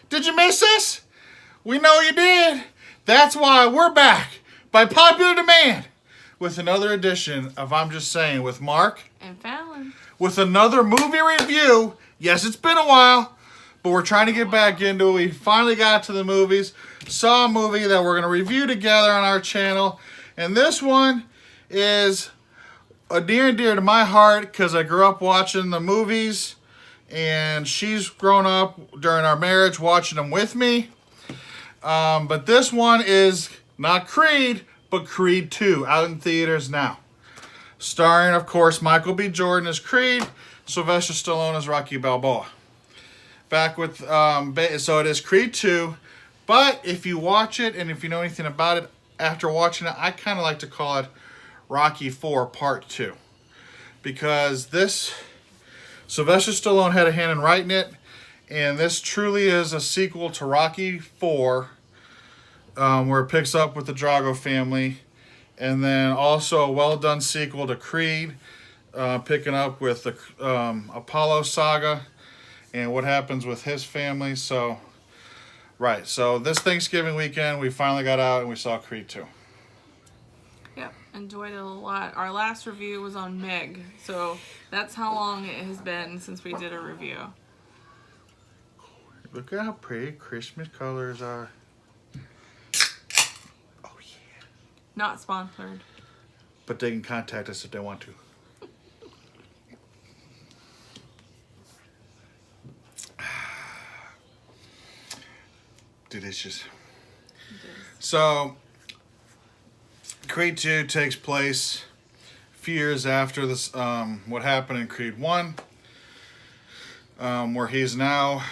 Did you miss us? We know you did. That's why we're back, by popular demand, with another edition of I'm Just Saying with Mark. And Fallon. With another movie review. Yes, it's been a while, but we're trying to get back into it. We finally got to the movies. Saw a movie that we're going to review together on our channel. And this one is near and dear to my heart because I grew up watching the movies. And she's grown up during our marriage watching them with me. But this one is not Creed, but Creed 2, out in theaters now. Starring, of course, Michael B. Jordan as Creed, Sylvester Stallone as Rocky Balboa. Back with, so it is Creed 2. But if you watch it, and if you know anything about it, after watching it, I kind of like to call it Rocky 4 Part 2. Because this... Sylvester Stallone had a hand in writing it, and this truly is a sequel to Rocky 4, where it picks up with the Drago family, and then also a well-done sequel to Creed, picking up with the Apollo saga and what happens with his family. So this Thanksgiving weekend, we finally got out and we saw Creed 2. Yep, enjoyed it a lot. Our last review was on Meg, so that's how long it has been since we did a review. Look at how pretty Christmas colors are. Oh yeah. Not sponsored. But they can contact us if they want to. Delicious. So, Creed 2 takes place a few years after this, what happened in Creed 1, where he's now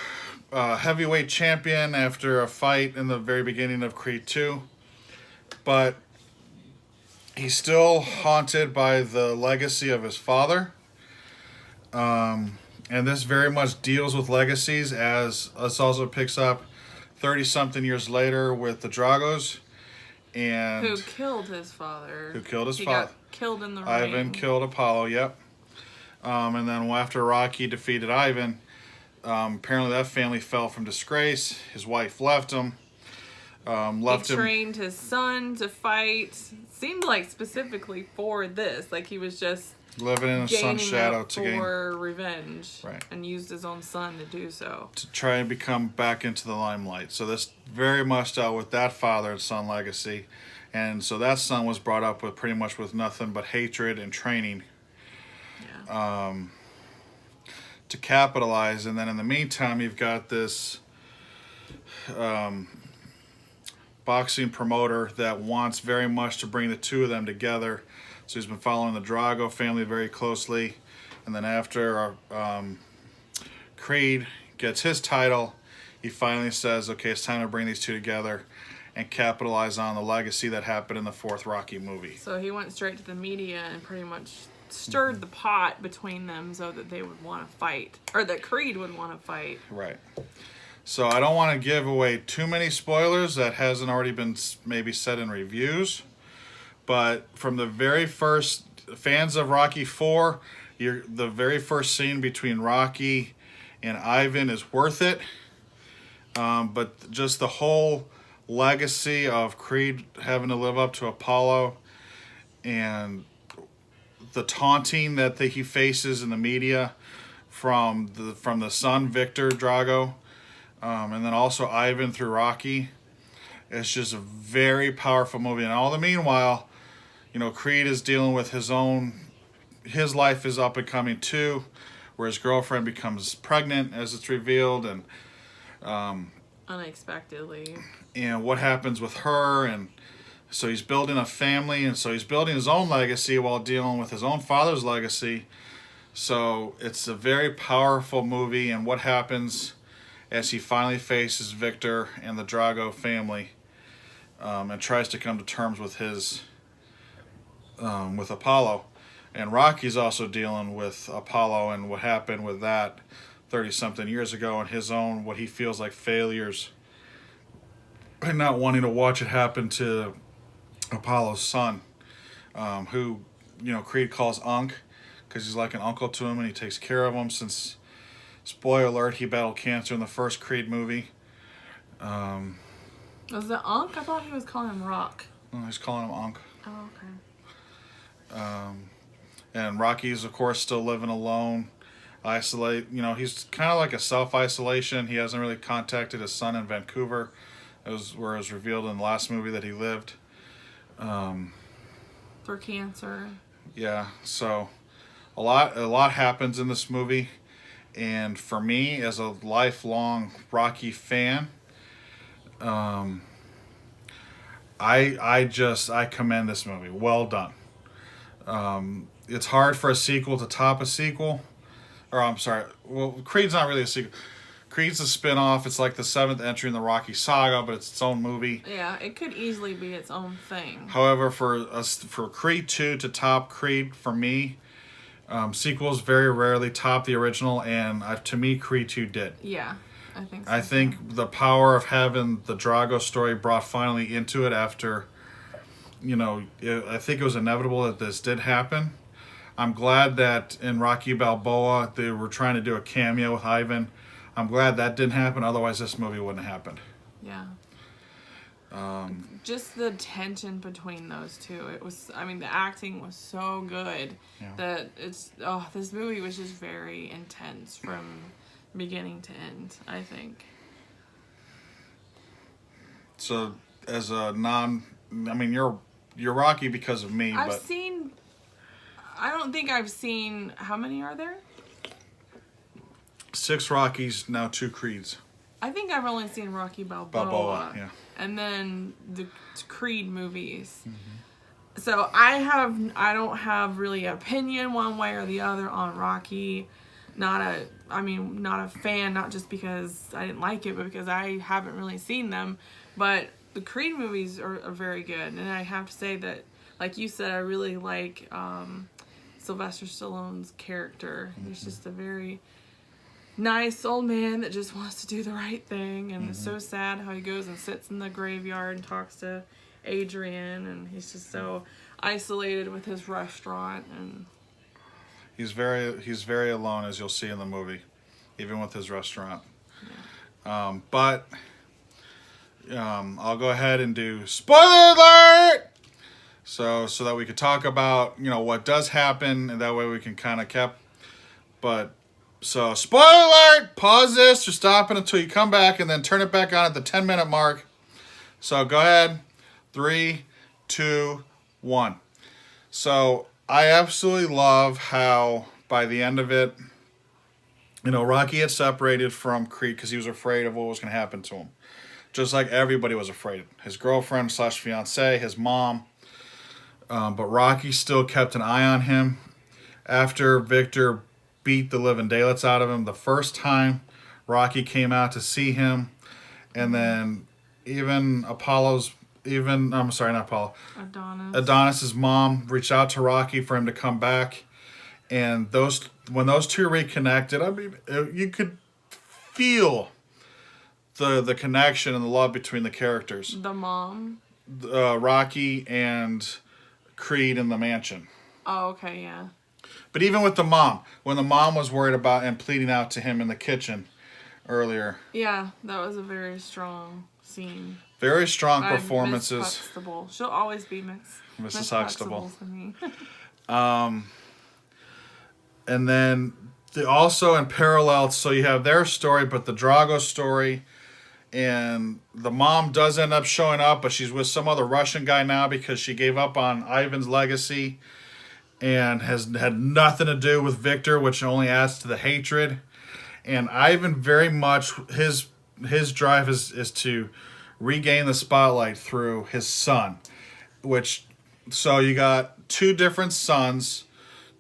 heavyweight champion after a fight in the very beginning of Creed 2. But he's still haunted by the legacy of his father. And this very much deals with legacies, as this also picks up 30-something years later with the Dragos. And who killed his father. Who killed his he father. Got killed in the ring. Ivan killed Apollo, yep. And then after Rocky defeated Ivan, apparently that family fell from disgrace. His wife left him. He trained his son to fight. Seemed like specifically for this. Like he was just living in the sun's shadow for revenge. Right. And used his own son to do so. To try and become back into the limelight. So this very much dealt with that father and son legacy. And so that son was brought up with pretty much with nothing but hatred and training. Yeah. To capitalize. And then in the meantime, you've got this boxing promoter that wants very much to bring the two of them together. So he's been following the Drago family very closely. And then after Creed gets his title, he finally says, okay, it's time to bring these two together and capitalize on the legacy that happened in the fourth Rocky movie. So he went straight to the media and pretty much stirred the pot between them so that they would want to fight. Or that Creed would want to fight. Right. So I don't want to give away too many spoilers that hasn't already been maybe said in reviews. But from the very first, fans of Rocky 4, the very first scene between Rocky and Ivan is worth it. But just the whole legacy of Creed having to live up to Apollo and the taunting that he faces in the media from the son Victor Drago, and then also Ivan through Rocky. It's just a very powerful movie. And all the meanwhile, Creed is dealing with his life is up and coming too, where his girlfriend becomes pregnant, as it's revealed, and unexpectedly. And what happens with her, and so he's building a family, and so he's building his own legacy while dealing with his own father's legacy. So it's a very powerful movie, and what happens as he finally faces Victor and the Drago family, and tries to come to terms with with Apollo. And Rocky's also dealing with Apollo and what happened with that 30-something years ago, and his own, what he feels like failures, and not wanting to watch it happen to Apollo's son, who, Creed calls Unc, because he's like an uncle to him, and he takes care of him since, spoiler alert, he battled cancer in the first Creed movie. Was it Unc? I thought he was calling him Rock. He's calling him Unc. Oh, okay. And Rocky's, of course, still living alone. He's kind of like a self-isolation. He hasn't really contacted his son in Vancouver. It was revealed in the last movie that he lived. For cancer. Yeah, so a lot happens in this movie. And for me, as a lifelong Rocky fan, I commend this movie. Well done. It's hard for a sequel to top a sequel. Or I'm sorry. Well, Creed's not really a sequel. Creed's a spin-off. It's like the 7th entry in the Rocky saga, but it's its own movie. Yeah, it could easily be its own thing. However, for Creed 2 to top Creed, for me, sequels very rarely top the original, and to me, Creed 2 did. Yeah, I think so. I think the power of having the Drago story brought finally into it after, I think it was inevitable that this did happen. I'm glad that in Rocky Balboa, they were trying to do a cameo with Ivan. I'm glad that didn't happen, otherwise this movie wouldn't have happened. Yeah. Just the tension between those two. The acting was so good that this movie was just very intense from beginning to end, I think. So, as a you're Rocky because of me, I don't think I've seen, how many are there? 6 Rockies, now 2 Creeds. I think I've only seen Rocky Balboa. Yeah. And then the Creed movies. Mm-hmm. So I don't have really opinion one way or the other on Rocky. Not a fan, not just because I didn't like it, but because I haven't really seen them. But the Creed movies are very good. And I have to say that, like you said, I really like Sylvester Stallone's character. Mm-hmm. He's just a very nice old man that just wants to do the right thing, and it's so sad how he goes and sits in the graveyard and talks to Adrian, and he's just so isolated with his restaurant, and he's very alone, as you'll see in the movie, even with his restaurant. Yeah. I'll go ahead and do spoiler alert, so that we could talk about what does happen, and that way we can kind of So, spoiler alert! Pause this or stop it until you come back and then turn it back on at the 10-minute mark. So, go ahead. 3, 2, 1. So, I absolutely love how, by the end of it, Rocky had separated from Creed because he was afraid of what was going to happen to him. Just like everybody was afraid. His girlfriend / fiancée, his mom. But Rocky still kept an eye on him. After Victor beat the living daylights out of him the first time, Rocky came out to see him, and then Adonis's mom reached out to Rocky for him to come back, and when those two reconnected, you could feel the connection and the love between the characters. The mom? Rocky and Creed in the mansion. Oh, okay, yeah. But even with the mom, when the mom was worried about and pleading out to him in the kitchen earlier. Yeah, that was a very strong scene. Very strong performances. Miss Huxtable. She'll always be Mrs. Huxtable. To me. And then also in parallel, so you have their story, but the Drago story. And the mom does end up showing up, but she's with some other Russian guy now because she gave up on Ivan's legacy. And has had nothing to do with Victor, which only adds to the hatred. And Ivan very much, his drive is to regain the spotlight through his son. So you got 2 different sons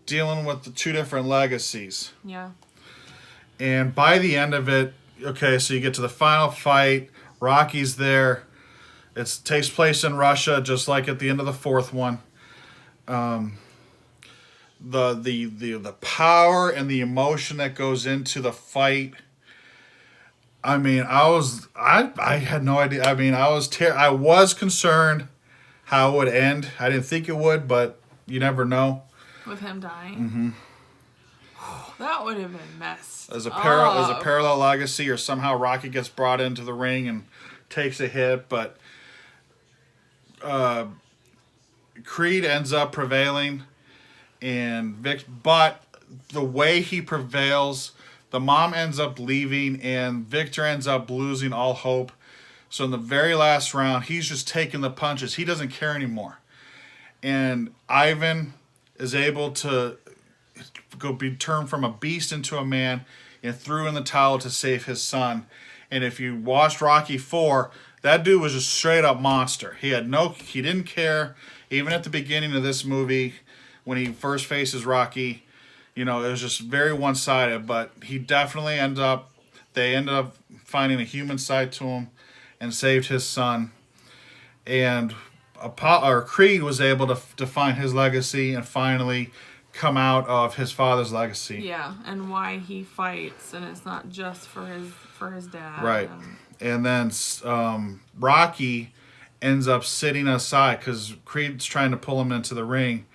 dealing with the 2 different legacies. Yeah. And by the end of it, okay, so you get to the final fight. Rocky's there. It takes place in Russia, just like at the end of the 4th one. The power and the emotion that goes into the fight. I had no idea. I was concerned how it would end. I didn't think it would, but you never know. With him dying. Mm-hmm. That would have been messed. As a up. parallel legacy, or somehow Rocky gets brought into the ring and takes a hit, but Creed ends up prevailing, and but the way he prevails, the mom ends up leaving, and Victor ends up losing all hope. So in the very last round, he's just taking the punches. He doesn't care anymore, and Ivan is able to be turned from a beast into a man, and threw in the towel to save his son. And if you watched Rocky 4, that dude was just straight up monster. He didn't care. Even at the beginning of this movie, when he first faces Rocky, it was just very one-sided. But he definitely they ended up finding a human side to him and saved his son. And Creed was able to find his legacy and finally come out of his father's legacy. Yeah, and why he fights, and it's not just for his dad. Right. And then Rocky ends up sitting aside because Creed's trying to pull him into the ring,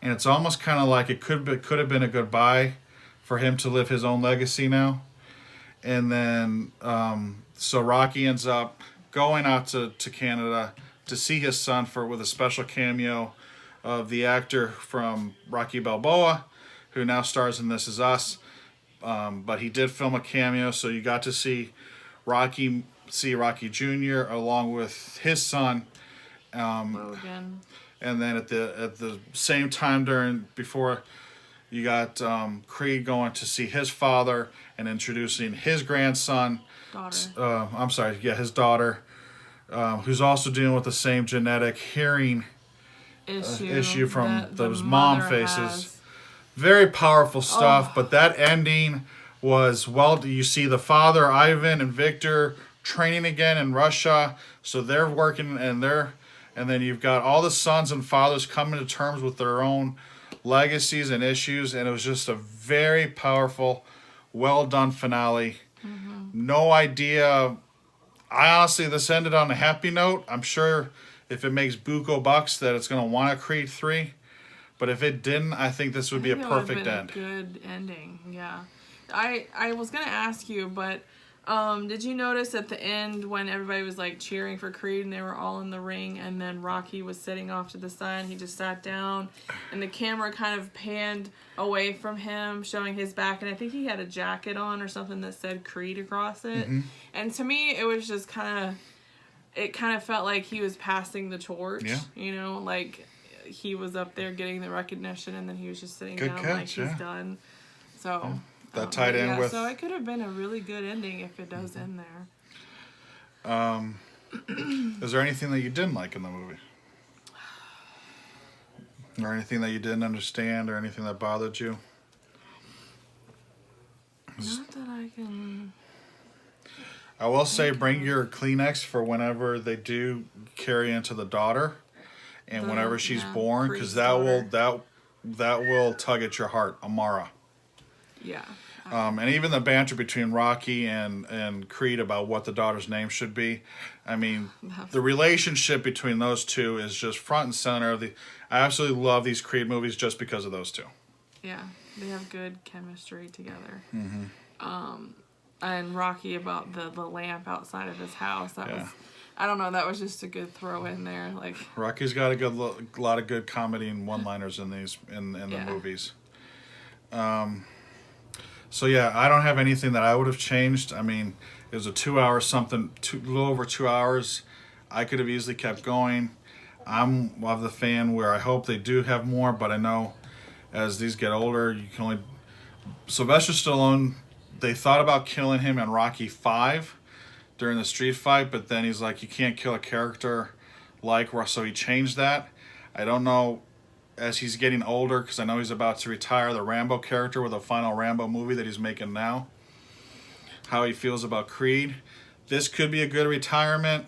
and it's almost kind of like it could have been a goodbye for him to live his own legacy now. And then so Rocky ends up going out to Canada to see his son with a special cameo of the actor from Rocky Balboa, who now stars in This Is Us. But he did film a cameo, so you got to see Rocky Jr. along with his son. Logan. And then at the same time before you got Creed going to see his father and introducing his grandson. Daughter. His daughter, who's also dealing with the same genetic hearing issue from those mom faces. Very powerful stuff, but that ending was, you see the father, Ivan, and Victor training again in Russia, so they're working, and then you've got all the sons and fathers coming to terms with their own legacies and issues, and it was just a very powerful, well done finale. No idea. This ended on a happy note. I'm sure if it makes buco bucks that it's going to want a Creed 3. But if it didn't, I think this would be a perfect end. A good ending, yeah. I was going to ask you, but did you notice at the end when everybody was like cheering for Creed and they were all in the ring, and then Rocky was sitting off to the side and he just sat down and the camera kind of panned away from him, showing his back, and I think he had a jacket on or something that said Creed across it. And to me, it was just it kind of felt like he was passing the torch. Yeah. Like he was up there getting the recognition, and then he was just sitting down like he's done. So that tied in with. So it could have been a really good ending if it does end there. Is there anything that you didn't like in the movie? Or anything that you didn't understand, or anything that bothered you? Not that I can. I will say, bring your Kleenex for whenever they do carry into the daughter, and whenever she's born, because that will tug at your heart, Amara. Yeah. And even the banter between Rocky and Creed about what the daughter's name should be. I mean, the relationship between those two is just front and center of I absolutely love these Creed movies just because of those two. Yeah, they have good chemistry together. And Rocky about the lamp outside of his house. That was, I don't know, that was just a good throw in there. Like Rocky's got a lot of good comedy and one-liners in the movies. So yeah, I don't have anything that I would have changed. I mean, it was a 2 hour something, a little over 2 hours. I could have easily kept going. I'm of the fan where I hope they do have more, but I know as these get older, you can only. Sylvester Stallone, they thought about killing him in Rocky 5 during the street fight, but then he's like, you can't kill a character so he changed that. I don't know. As he's getting older, because I know he's about to retire the Rambo character with a final Rambo movie that he's making now, how he feels about Creed. This could be a good retirement.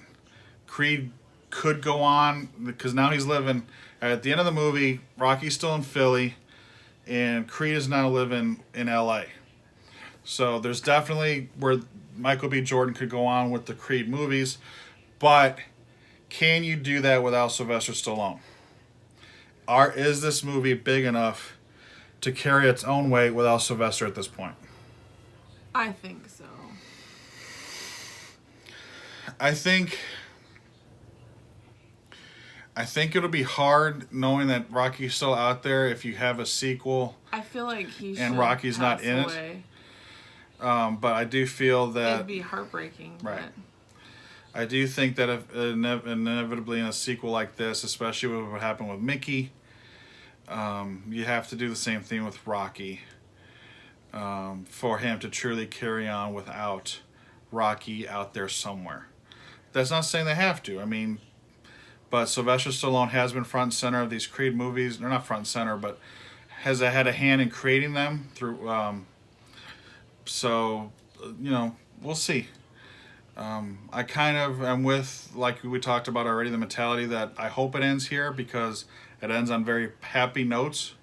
Creed could go on, because now he's living, at the end of the movie, Rocky's still in Philly, and Creed is now living in LA. So there's definitely where Michael B. Jordan could go on with the Creed movies, but can you do that without Sylvester Stallone? Is this movie big enough to carry its own weight without Sylvester at this point. I think so. I think it'll be hard knowing that Rocky's still out there if you have a sequel. I feel like he should And Rocky's not in it. away. But I do feel that It'd be heartbreaking. Right. But I do think that if inevitably in a sequel like this, especially with what happened with Mickey, you have to do the same thing with Rocky for him to truly carry on without Rocky out there somewhere. That's not saying they have to. I mean, but Sylvester Stallone has been front and center of these Creed movies. They're not front and center, but has had a hand in creating them through. So, we'll see. I kind of am with, like we talked about already, the mentality that I hope it ends here because it ends on very happy notes.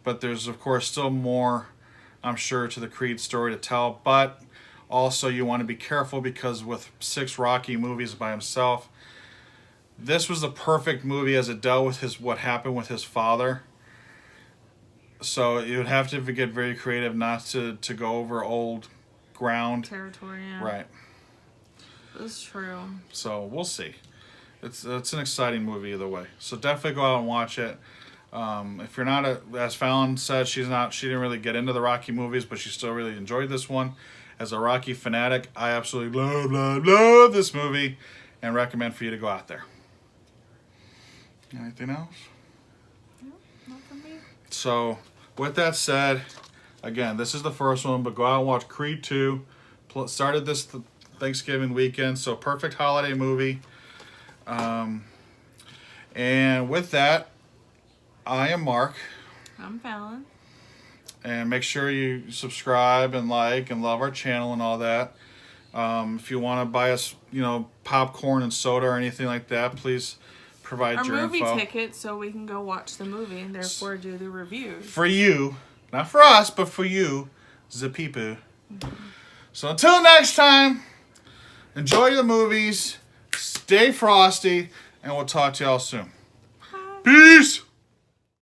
But there's, of course, still more, I'm sure, to the Creed story to tell. But also you want to be careful because with 6 Rocky movies by himself, this was the perfect movie as it dealt with what happened with his father. So you would have to get very creative not to go over old ground. territory, yeah. Right. That's true. So we'll see. It's an exciting movie either way. So definitely go out and watch it. If you're not as Fallon said, she didn't really get into the Rocky movies, but she still really enjoyed this one. As a Rocky fanatic, I absolutely love this movie and recommend for you to go out there. Anything else? No, not for me. So with that said, again, this is the first one, but go out and watch Creed 2. Started this Thanksgiving weekend, so perfect holiday movie. And with that, I am Mark. I'm Fallon. And make sure you subscribe and like and love our channel and all that. If you want to buy us, popcorn and soda or anything like that, please provide Our your movie info. ticket so we can go watch the movie and therefore do the reviews. For you, not for us, but for you, the people. So until next time, enjoy the movies, stay frosty, and we'll talk to y'all soon. Bye. Peace!